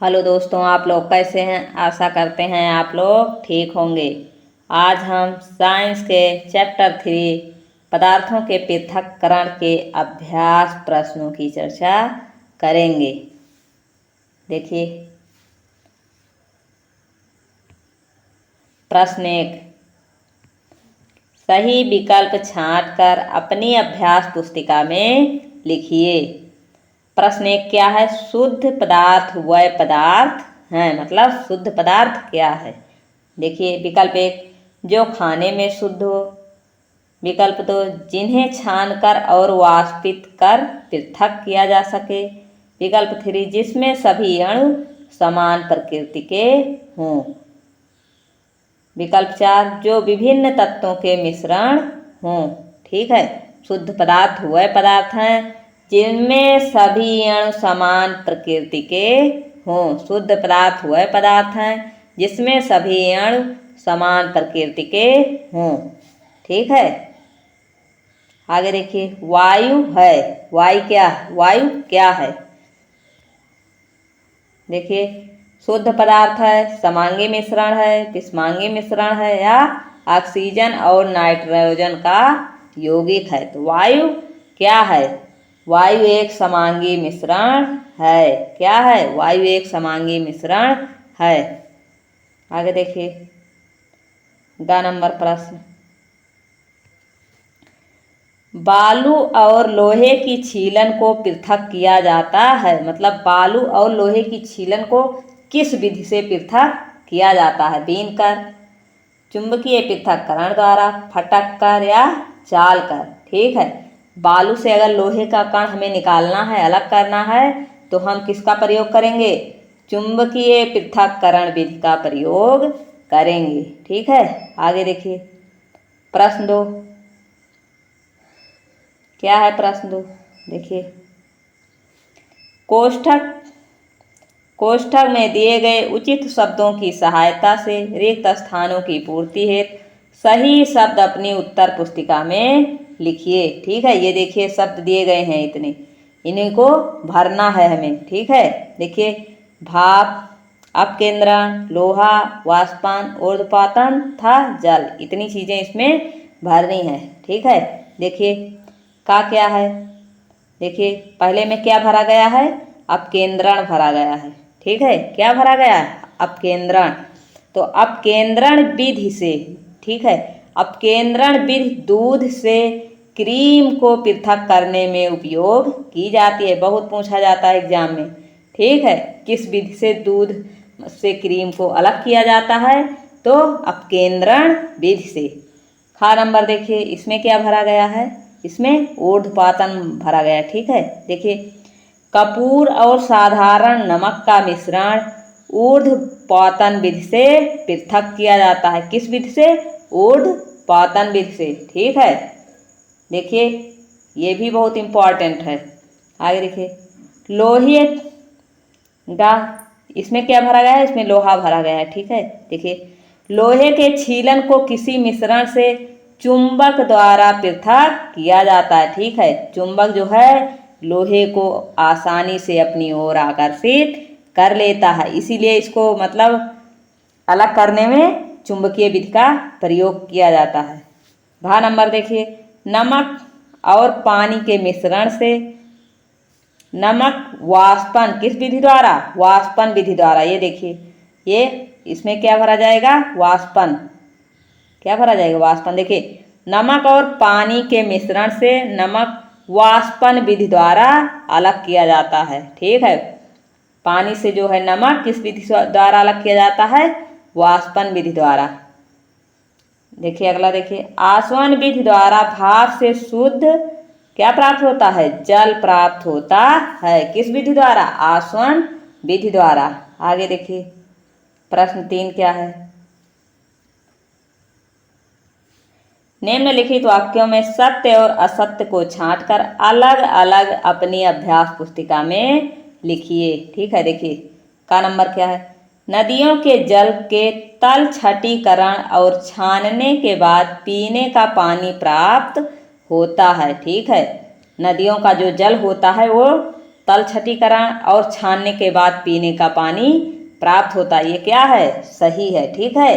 Hello दोस्तों, आप लोग कैसे हैं। आशा करते हैं आप लोग ठीक होंगे। आज हम साइंस के चैप्टर 3 पदार्थों के पृथक्करण के अभ्यास प्रश्नों की चर्चा करेंगे। देखिए, प्रश्न 1, सही विकल्प छांटकर अपनी अभ्यास पुस्तिका में लिखिए। प्रश्न 1 क्या है? शुद्ध पदार्थ वह पदार्थ है, मतलब शुद्ध पदार्थ क्या है। देखिए, विकल्प 1 जो खाने में शुद्ध हो। विकल्प 2 जिन्हें छानकर और वाष्पित कर पृथक किया जा सके। विकल्प 3 जिसमें सभी अणु समान प्रकृति के हों। विकल्प 4 जो विभिन्न तत्वों के मिश्रण हों। ठीक है, शुद्ध पदार्थ वह पदार्थ हैं जिनमें सभी अणु समान प्रकृति के हों। शुद्ध पदार्थ वह पदार्थ हैं जिसमें सभी अणु समान प्रकृति के हों। ठीक है, आगे देखिए, वायु है। वायु क्या है? देखिए, शुद्ध पदार्थ है, समांगी मिश्रण है, विषमांगी मिश्रण है या ऑक्सीजन और नाइट्रोजन का यौगिक है। तो वायु क्या है? वायु एक समांगी मिश्रण है। क्या है? वायु एक समांगी मिश्रण है। आगे देखिए, ग नंबर प्रश्न, बालू और लोहे की छीलन को पृथक किया जाता है। मतलब बालू और लोहे की छीलन को किस विधि से पृथक किया जाता है? बीनकर, चुंबकीय पृथक्करण द्वारा, फटक कर या चाल कर। ठीक है, बालू से अगर लोहे का कण हमें निकालना है, अलग करना है, तो हम किसका प्रयोग करेंगे? चुंबकीय पृथक्करण विधि का प्रयोग करेंगे। ठीक है, आगे देखिए, प्रश्न 2 क्या है? प्रश्न 2 देखिए, कोष्ठक में दिए गए उचित शब्दों की सहायता से रिक्त स्थानों की पूर्ति हेतु सही शब्द अपनी उत्तर पुस्तिका में लिखिए। ठीक है, ये देखिए शब्द दिए गए हैं इतने, इन्हीं को भरना है हमें। ठीक है, देखिए, भाप, अपकेंद्रण, लोहा, वाष्पन, ऊर्ध्वपातन था जल, इतनी चीजें इसमें भरनी है। ठीक है, देखिए का क्या है? देखिए, पहले में क्या भरा गया है? अपकेंद्रण भरा गया है। ठीक है, क्या भरा गया है? अपकेंद्रण। तो अपकेंद्रण विधि से, ठीक है, अपकेंद्रण विधि दूध से क्रीम को पृथक करने में उपयोग की जाती है। बहुत पूछा जाता है एग्जाम में। ठीक है, किस विधि से दूध से क्रीम को अलग किया जाता है? तो अपकेंद्रण विधि से। खा नंबर देखिए, इसमें क्या भरा गया है? इसमें ऊर्ध्वपातन भरा गया। ठीक है, देखिए, कपूर और साधारण नमक का मिश्रण ऊर्ध्वपातन विधि से पृथक किया जाता है। किस विधि से? ऊर्ध्वपातन विधि से। ठीक है, देखिए, ये भी बहुत इंपॉर्टेंट है। आगे देखिए, लोहे का, इसमें क्या भरा गया है? इसमें लोहा भरा गया है। ठीक है, देखिए, लोहे के छीलन को किसी मिश्रण से चुंबक द्वारा पृथक किया जाता है। ठीक है, चुंबक जो है लोहे को आसानी से अपनी ओर आकर्षित कर लेता है, इसीलिए इसको मतलब अलग करने में चुंबकीय विधि का प्रयोग किया जाता है। घ नंबर देखिए, नमक और पानी के मिश्रण से नमक वाष्पन किस विधि द्वारा? वाष्पन विधि द्वारा। ये देखिए, ये इसमें क्या भरा जाएगा? वाष्पन। क्या भरा जाएगा? वाष्पन। देखिए, नमक और पानी के मिश्रण से नमक वाष्पन विधि द्वारा अलग किया जाता है। ठीक है, पानी से जो है नमक किस विधि द्वारा अलग किया जाता है? वाष्पन विधि द्वारा। देखिए अगला, देखिए, आसवन विधि द्वारा भाप से शुद्ध क्या प्राप्त होता है? जल प्राप्त होता है। किस विधि द्वारा? आसवन विधि द्वारा। आगे देखिए, प्रश्न 3 क्या है? निम्नलिखित वाक्यों में सत्य और असत्य को छांटकर अलग अलग अपनी अभ्यास पुस्तिका में लिखिए। ठीक है, देखिए का नंबर क्या है? नदियों के जल के तल छटीकरण और छानने के बाद पीने का पानी प्राप्त होता है। ठीक है, नदियों का जो जल होता है वो तलछटीकरण और छानने के बाद पीने का पानी प्राप्त होता है। ये क्या है? सही है। ठीक है,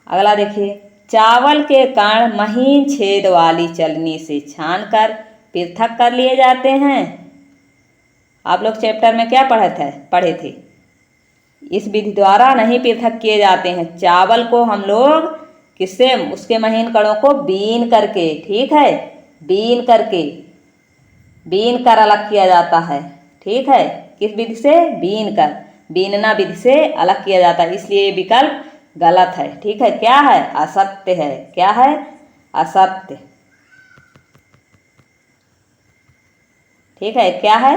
अगला देखिए, चावल के कण महीन छेद वाली चलनी से छानकर पृथक कर लिए जाते हैं। आप लोग चैप्टर में क्या पढ़े थे? इस विधि द्वारा नहीं पृथक किए जाते हैं। चावल को हम लोग किससे? उसके महीन कणों को बीन करके, ठीक है, बीन कर अलग किया जाता है। ठीक है, किस विधि से? बीनना विधि से अलग किया जाता है, इसलिए ये विकल्प गलत है। ठीक है, क्या है? असत्य है। क्या है? असत्य। ठीक है, क्या है?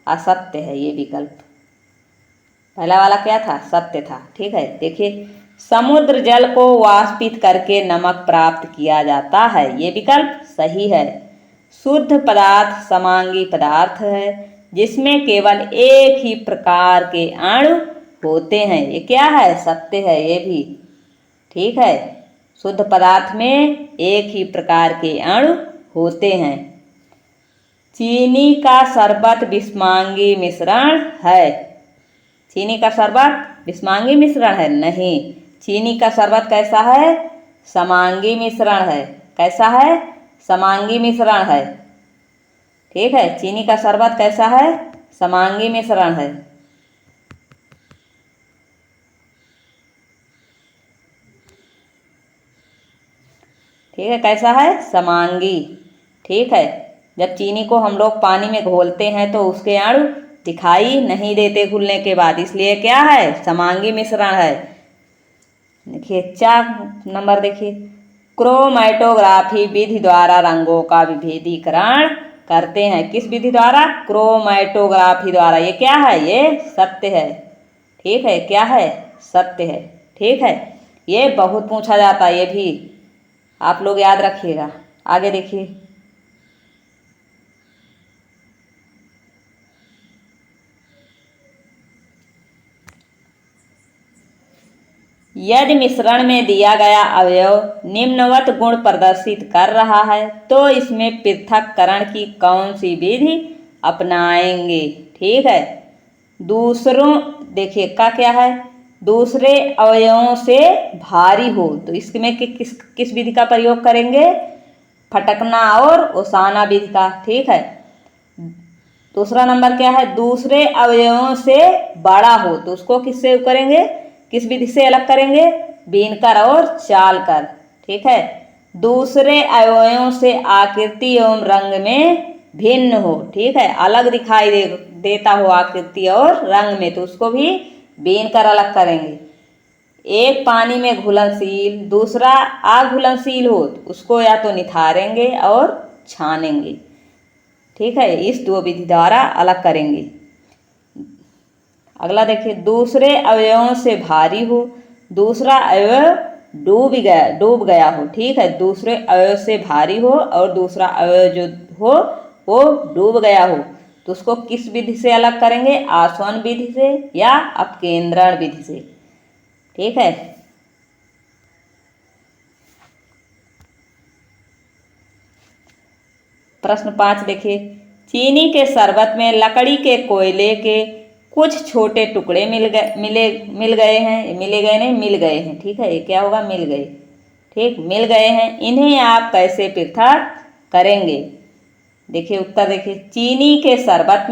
असत्य है ये विकल्प। पहला वाला क्या था? सत्य था। ठीक है, देखिए, समुद्र जल को वाष्पित करके नमक प्राप्त किया जाता है। ये विकल्प सही है। शुद्ध पदार्थ समांगी पदार्थ है जिसमें केवल एक ही प्रकार के अणु होते हैं। ये क्या है? सत्य है ये भी। ठीक है, शुद्ध पदार्थ में एक ही प्रकार के अणु होते हैं। चीनी का शरबत विषमांगी मिश्रण है। चीनी का शरबत विषमांगी मिश्रण है? नहीं, चीनी का शरबत कैसा है? समांगी मिश्रण है। कैसा है? समांगी मिश्रण है। ठीक है, चीनी का शरबत कैसा है? समांगी मिश्रण है। ठीक है, कैसा है? समांगी। ठीक है, जब चीनी को हम लोग पानी में घोलते हैं तो उसके अणु दिखाई नहीं देते घुलने के बाद, इसलिए क्या है? समांगी मिश्रण है। देखिए 4 नंबर, देखिए, क्रोमैटोग्राफी विधि द्वारा रंगों का विभेदीकरण करते हैं। किस विधि द्वारा? क्रोमैटोग्राफी द्वारा। ये क्या है? ये सत्य है। ठीक है, क्या है? सत्य है। ठीक है, ये बहुत पूछा जाता है, ये भी आप लोग याद रखिएगा। आगे देखिए, यदि मिश्रण में दिया गया अवयव निम्नवत गुण प्रदर्शित कर रहा है तो इसमें पृथक्करण की कौन सी विधि अपनाएंगे? ठीक है, दूसरों, देखिए का क्या है? दूसरे अवयवों से भारी हो तो इसमें किस विधि का प्रयोग करेंगे? फटकना और ओसाना विधि का। ठीक है, दूसरा नंबर क्या है? दूसरे अवयवों से बड़ा हो तो उसको किससे करेंगे? किस विधि से अलग करेंगे? बीनकर और चालकर। ठीक है, दूसरे अवयवों से आकृति एवं रंग में भिन्न हो। ठीक है, अलग दिखाई देता हो आकृति और रंग में तो उसको भी बीनकर अलग करेंगे। एक पानी में घुलनशील, दूसरा अघुलनशील हो तो उसको या तो निथारेंगे और छानेंगे। ठीक है, इस 2 विधि द्वारा अलग करेंगे। अगला देखिए, दूसरे अवयवों से भारी हो, दूसरा अवयव डूब गया हो। ठीक है, दूसरे अवयव से भारी हो और दूसरा अवयव जो हो वो डूब गया हो तो उसको किस विधि से अलग करेंगे? आसवन विधि से या अपकेंद्रण विधि से। ठीक है, प्रश्न 5 देखिए, चीनी के शरबत में लकड़ी के कोयले के कुछ छोटे टुकड़े मिल गए हैं। ठीक है, ये क्या होगा? मिल गए। ठीक, मिल गए हैं, इन्हें आप कैसे पृथक करेंगे? देखिए उत्तर, देखिए, चीनी के शरबत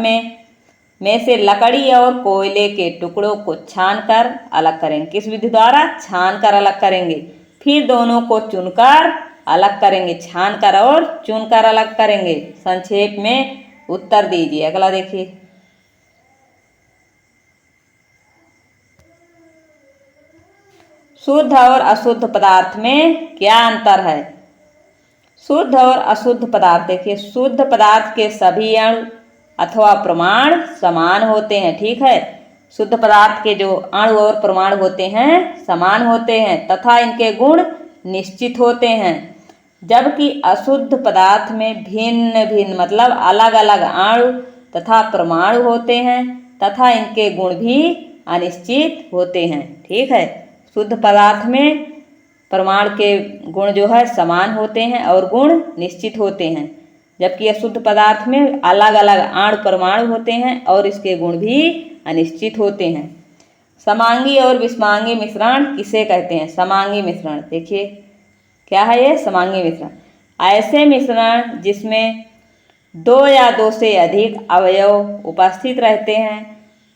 में से लकड़ी और कोयले के टुकड़ों को छानकर अलग करेंगे। किस विधि द्वारा? छानकर अलग करेंगे। फिर दोनों को चुनकर अलग करेंगे। छानकर और चुनकर अलग करेंगे। संक्षेप में उत्तर दीजिए। अगला देखिए, शुद्ध और अशुद्ध पदार्थ में क्या अंतर है? शुद्ध और अशुद्ध पदार्थ, देखिए, शुद्ध पदार्थ के सभी अणु अथवा परमाणु समान होते हैं। ठीक है, शुद्ध पदार्थ के जो अणु और परमाणु होते हैं समान होते हैं तथा इनके गुण निश्चित होते हैं, जबकि अशुद्ध पदार्थ में भिन्न भिन्न मतलब अलग अलग अणु तथा परमाणु होते हैं तथा इनके गुण भी अनिश्चित होते हैं। ठीक है, शुद्ध पदार्थ में परमाणु के गुण जो है समान होते हैं और गुण निश्चित होते हैं, जबकि अशुद्ध पदार्थ में अलग अलग आणु परमाणु होते हैं और इसके गुण भी अनिश्चित होते हैं। समांगी और विषमांगी मिश्रण किसे कहते हैं? समांगी मिश्रण, देखिए क्या है ये समांगी मिश्रण, ऐसे मिश्रण जिसमें दो या दो से अधिक अवयव उपस्थित रहते हैं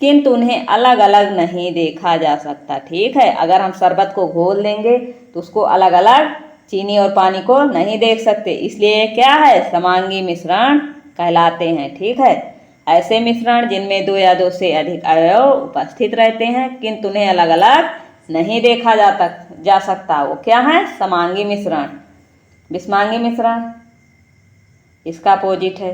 किंतु उन्हें अलग अलग नहीं देखा जा सकता। ठीक है, अगर हम शरबत को घोल देंगे तो उसको अलग अलग चीनी और पानी को नहीं देख सकते, इसलिए क्या है, समांगी मिश्रण कहलाते हैं। ठीक है, ऐसे मिश्रण जिनमें दो या दो से अधिक अवयव उपस्थित रहते हैं किंतु उन्हें अलग अलग नहीं देखा जा सकता, वो क्या है, समांगी मिश्रण। विषमांगी मिश्रण इसका अपोजिट है।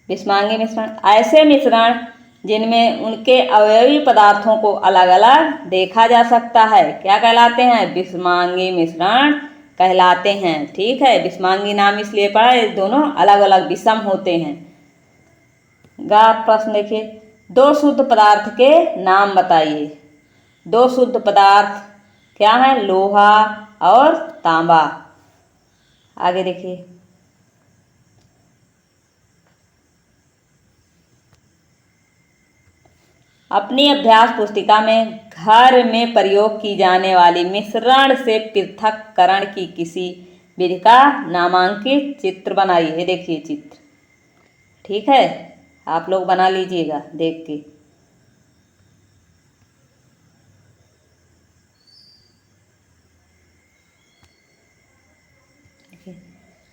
विषमांगी मिश्रण ऐसे मिश्रण जिनमें उनके अवयवी पदार्थों को अलग अलग देखा जा सकता है, क्या कहलाते हैं, विषमांगी मिश्रण कहलाते हैं। ठीक है, विषमांगी नाम इसलिए पड़ा, ये दोनों अलग अलग विषम होते हैं। प्रश्न देखिए, दो शुद्ध पदार्थ के नाम बताइए। दो शुद्ध पदार्थ क्या है, लोहा और तांबा। आगे देखिए, अपनी अभ्यास पुस्तिका में घर में प्रयोग की जाने वाली मिश्रण से पृथक्करण की किसी विधि का नामांकित चित्र बनाइए। देखिए चित्र, ठीक है, आप लोग बना लीजिएगा देख के।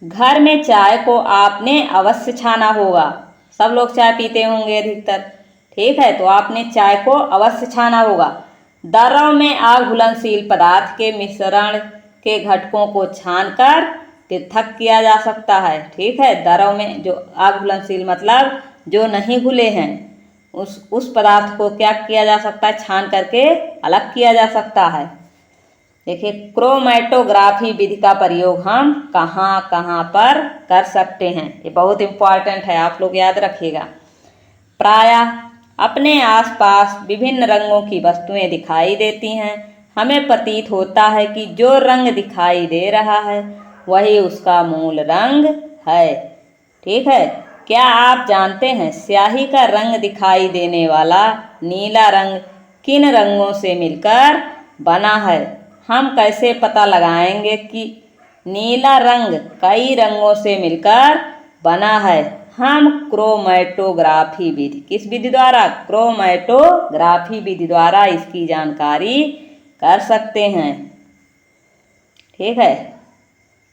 घर में चाय को आपने अवश्य छाना होगा, सब लोग चाय पीते होंगे अधिकतर। ठीक है, तो आपने चाय को अवश्य छाना होगा। द्रव में आग घुलनशील पदार्थ के मिश्रण के घटकों को छानकर पृथक किया जा सकता है। ठीक है, द्रव में जो आग घुलनशील मतलब जो नहीं घुले हैं उस पदार्थ को क्या किया जा सकता है, छान करके अलग किया जा सकता है। देखिए, क्रोमैटोग्राफी विधि का प्रयोग हम कहाँ कहाँ पर कर सकते हैं, ये बहुत इम्पॉर्टेंट है, आप लोग याद रखिएगा। प्रायः अपने आसपास विभिन्न रंगों की वस्तुएं दिखाई देती हैं, हमें प्रतीत होता है कि जो रंग दिखाई दे रहा है वही उसका मूल रंग है। ठीक है, क्या आप जानते हैं स्याही का रंग दिखाई देने वाला नीला रंग किन रंगों से मिलकर बना है? हम कैसे पता लगाएंगे कि नीला रंग कई रंगों से मिलकर बना है? हम क्रोमैटोग्राफी विधि, किस विधि द्वारा, क्रोमैटोग्राफी विधि द्वारा इसकी जानकारी कर सकते हैं। ठीक है,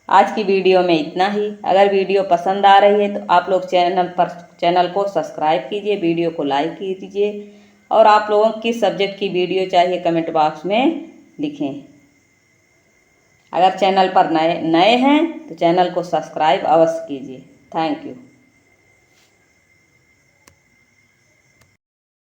आज की वीडियो में इतना ही। अगर वीडियो पसंद आ रही है तो आप लोग चैनल को सब्सक्राइब कीजिए, वीडियो को लाइक कीजिए और आप लोगों को किस सब्जेक्ट की वीडियो चाहिए कमेंट बॉक्स में लिखें। अगर चैनल पर नए हैं तो चैनल को सब्सक्राइब अवश्य कीजिए। Thank you.